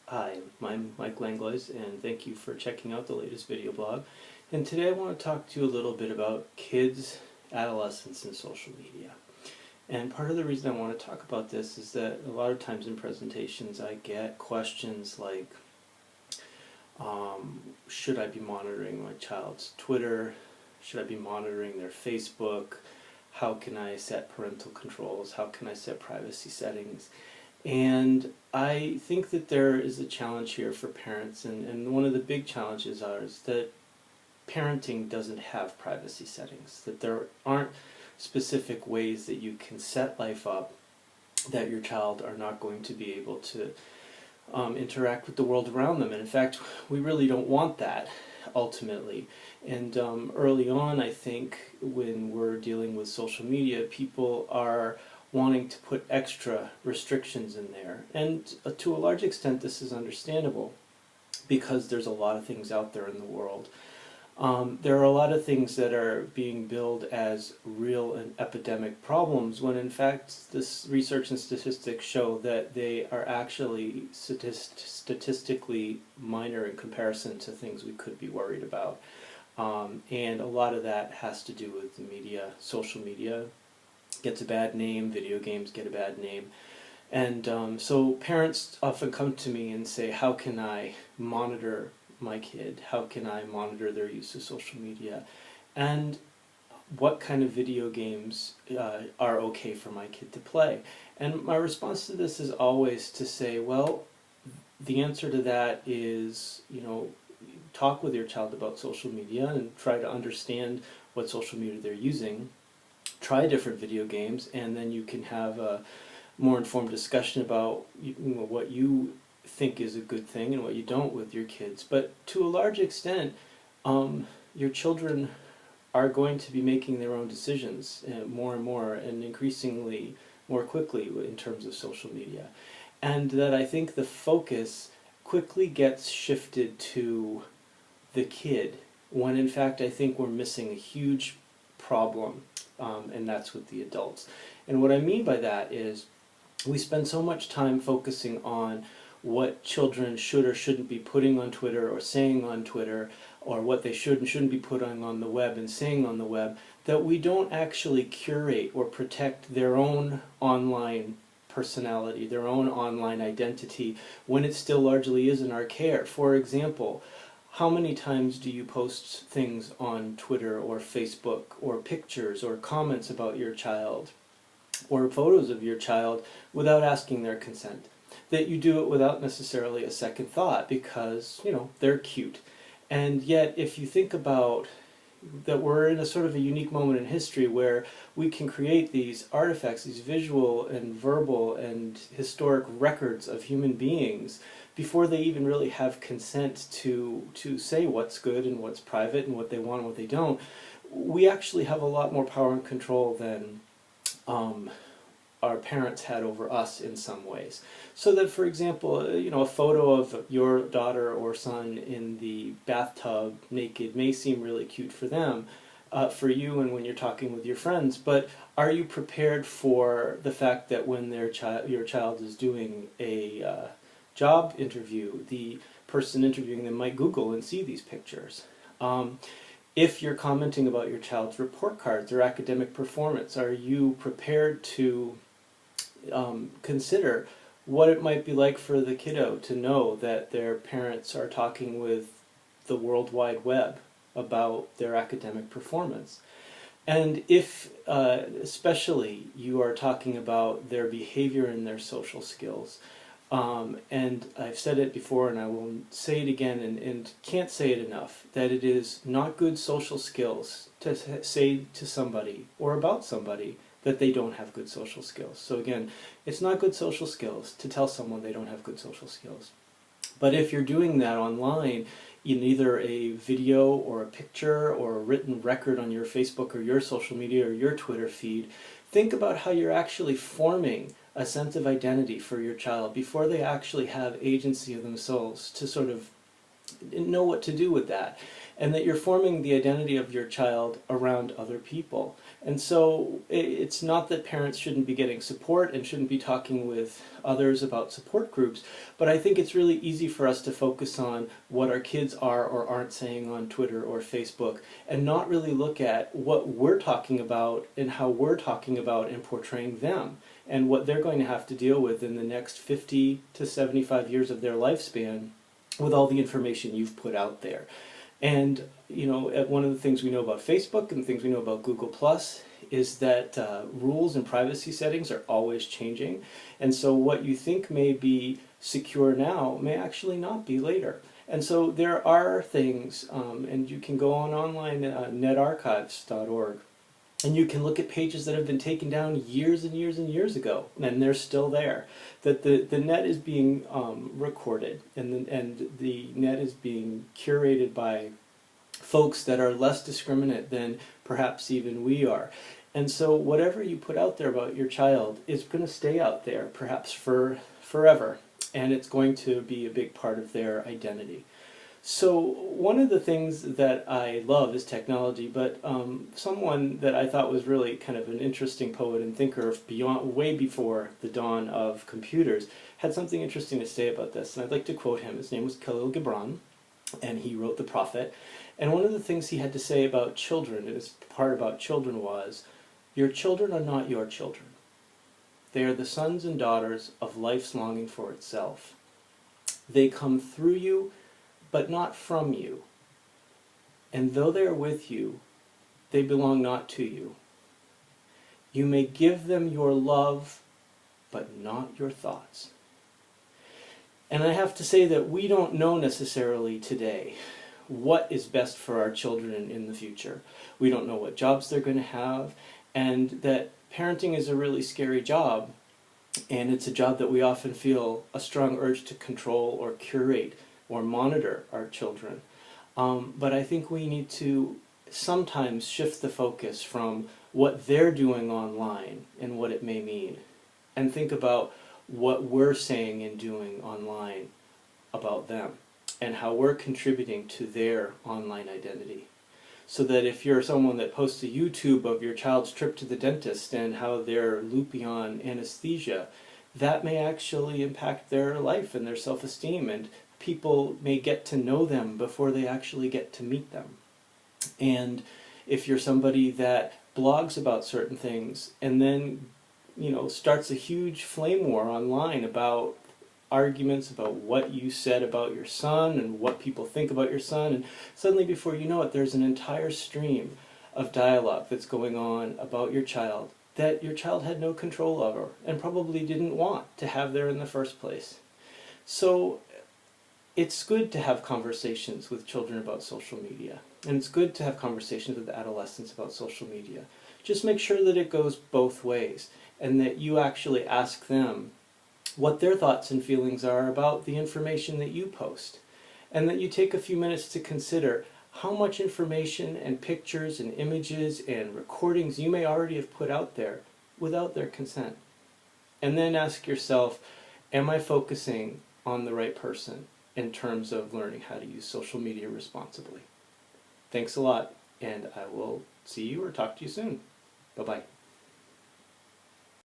Hi, I'm Mike Langlois, and thank you for checking out the latest video blog. And today I want to talk to you a little bit about kids, adolescents, and social media. And part of the reason I want to talk about this is that a lot of times in presentations I get questions like, should I be monitoring my child's Twitter? Should I be monitoring their Facebook? How can I set parental controls? How can I set privacy settings? And I think that there is a challenge here for parents, and one of the big challenges is that parenting doesn't have privacy settings, that there aren't specific ways that you can set life up that your child are not going to be able to interact with the world around them. And in fact, we really don't want that ultimately. And early on, I think, when we're dealing with social media, people are wanting to put extra restrictions in there. And to a large extent, this is understandable because there's a lot of things out there in the world. There are a lot of things that are being billed as real and epidemic problems when in fact this research and statistics show that they are actually statistically minor in comparison to things we could be worried about. And a lot of that has to do with the media. Social media gets a bad name, video games get a bad name. And so parents often come to me and say, how can I monitor my kid? How can I monitor their use of social media? And what kind of video games are okay for my kid to play? And my response to this is always to say, well, the answer to that is, talk with your child about social media and try to understand what social media they're using. Try different video games, and then you can have a more informed discussion about what you think is a good thing and what you don't with your kids. But to a large extent, your children are going to be making their own decisions more and more, and increasingly more quickly in terms of social media. And that I think the focus quickly gets shifted to the kid, when in fact I think we're missing a huge problem, and that's with the adults. And what I mean by that is we spend so much time focusing on what children should or shouldn't be putting on Twitter or saying on Twitter, or what they should and shouldn't be putting on the web and saying on the web, that we don't actually curate or protect their own online personality, their own online identity, when it still largely is in our care. For example, how many times do you post things on Twitter or Facebook, or pictures or comments about your child, or photos of your child without asking their consent? That you do it without necessarily a second thought because, they're cute. And yet, if you think about that, we're in a sort of a unique moment in history where we can create these artifacts, these visual and verbal and historic records of human beings before they even really have consent to say what's good and what's private and what they want and what they don't. We actually have a lot more power and control than our parents had over us in some ways. So that, for example, a photo of your daughter or son in the bathtub naked may seem really cute for them, for you and when you're talking with your friends, but are you prepared for the fact that when your child is doing a job interview, the person interviewing them might Google and see these pictures? If you're commenting about your child's report cards or academic performance, are you prepared to consider what it might be like for the kiddo to know that their parents are talking with the World Wide Web about their academic performance? And if especially you are talking about their behavior and their social skills, and I've said it before and I will say it again and can't say it enough, that it is not good social skills to say to somebody or about somebody that they don't have good social skills. So again, it's not good social skills to tell someone they don't have good social skills. But if you're doing that online, in either a video or a picture or a written record on your Facebook or your social media or your Twitter feed, think about how you're actually forming a sense of identity for your child before they actually have agency of themselves to sort of know what to do with that, and that you're forming the identity of your child around other people. And so it's not that parents shouldn't be getting support and shouldn't be talking with others about support groups, but I think it's really easy for us to focus on what our kids are or aren't saying on Twitter or Facebook, and not really look at what we're talking about and how we're talking about and portraying them, and what they're going to have to deal with in the next 50 to 75 years of their lifespan with all the information you've put out there. And one of the things we know about Facebook and the things we know about Google Plus is that rules and privacy settings are always changing. And so what you think may be secure now may actually not be later. And so there are things, and you can go on online, netarchives.org, and you can look at pages that have been taken down years and years and years ago, and they're still there. That the net is being recorded, and the net is being curated by folks that are less discriminate than perhaps even we are. And so whatever you put out there about your child is going to stay out there, perhaps for forever, and it's going to be a big part of their identity. So one of the things that I love is technology, but someone that I thought was really kind of an interesting poet and thinker way before the dawn of computers had something interesting to say about this, and I'd like to quote him. His name was Khalil Gibran, and he wrote The Prophet. And one of the things he had to say about children, and his part about children was, your children are not your children. They are the sons and daughters of life's longing for itself. They come through you, but not from you. And though they are with you, they belong not to you. You may give them your love, but not your thoughts. And I have to say that we don't know necessarily today what is best for our children in the future. We don't know what jobs they're going to have, and that parenting is a really scary job, and it's a job that we often feel a strong urge to control or curate or monitor our children. But I think we need to sometimes shift the focus from what they're doing online and what it may mean, and think about what we're saying and doing online about them, and how we're contributing to their online identity. So that if you're someone that posts a YouTube of your child's trip to the dentist and how they're loopy on anesthesia, that may actually impact their life and their self-esteem, and people may get to know them before they actually get to meet them. And if you're somebody that blogs about certain things and then starts a huge flame war online about arguments about what you said about your son and what people think about your son, and suddenly before you know it there's an entire stream of dialogue that's going on about your child that your child had no control over and probably didn't want to have there in the first place. So it's good to have conversations with children about social media, and it's good to have conversations with adolescents about social media. Just make sure that it goes both ways, and that you actually ask them what their thoughts and feelings are about the information that you post, and that you take a few minutes to consider how much information and pictures and images and recordings you may already have put out there without their consent. And then ask yourself, am I focusing on the right person in terms of learning how to use social media responsibly? Thanks a lot, and I will see you or talk to you soon. Bye-bye.